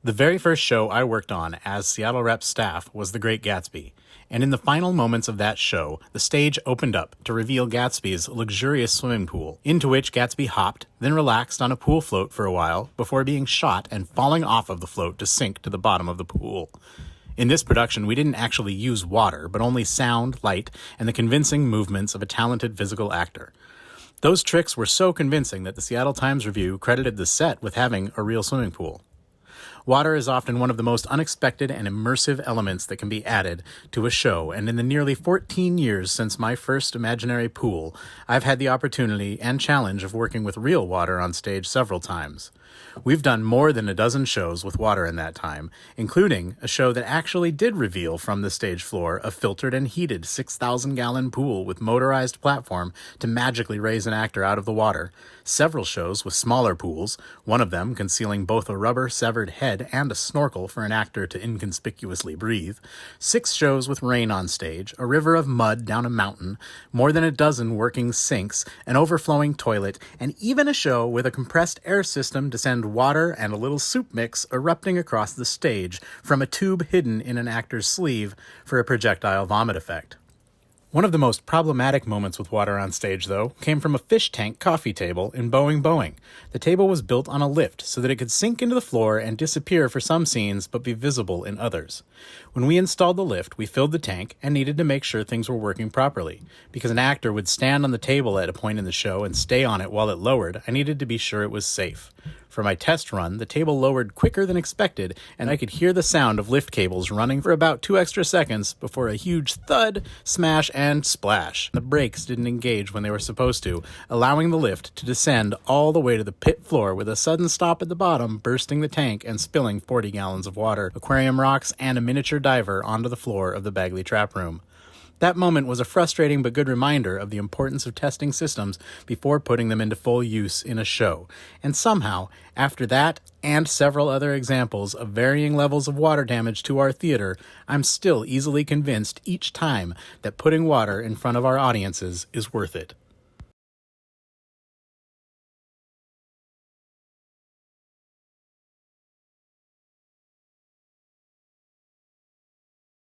The very first show I worked on as Seattle Rep staff was The Great Gatsby, and in the final moments of that show, the stage opened up to reveal Gatsby's luxurious swimming pool, into which Gatsby hopped, then relaxed on a pool float for a while before being shot and falling off of the float to sink to the bottom of the pool. In this production, we didn't actually use water, but only sound, light, and the convincing movements of a talented physical actor. Those tricks were so convincing that the Seattle Times Review credited the set with having a real swimming pool. Water is often one of the most unexpected and immersive elements that can be added to a show, and in the nearly 14 years since my first imaginary pool, I've had the opportunity and challenge of working with real water on stage several times. We've done more than a dozen shows with water in that time, including a show that actually did reveal from the stage floor a filtered and heated 6,000-gallon pool with motorized platform to magically raise an actor out of the water, several shows with smaller pools, one of them concealing both a rubber severed head and a snorkel for an actor to inconspicuously breathe, 6 shows with rain on stage, a river of mud down a mountain, more than a dozen working sinks, an overflowing toilet, and even a show with a compressed air system to send water and a little soup mix erupting across the stage from a tube hidden in an actor's sleeve for a projectile vomit effect. One of the most problematic moments with water on stage, though, came from a fish tank coffee table in Boeing Boeing. The table was built on a lift so that it could sink into the floor and disappear for some scenes but be visible in others. When we installed the lift, we filled the tank and needed to make sure things were working properly. Because an actor would stand on the table at a point in the show and stay on it while it lowered, I needed to be sure it was safe. For my test run, the table lowered quicker than expected, and I could hear the sound of lift cables running for about 2 extra seconds before a huge thud, smash, and splash. The brakes didn't engage when they were supposed to, allowing the lift to descend all the way to the pit floor with a sudden stop at the bottom, bursting the tank and spilling 40 gallons of water, aquarium rocks, and a miniature diver onto the floor of the Bagley trap room. That moment was a frustrating but good reminder of the importance of testing systems before putting them into full use in a show. And somehow, after that and several other examples of varying levels of water damage to our theater, I'm still easily convinced each time that putting water in front of our audiences is worth it.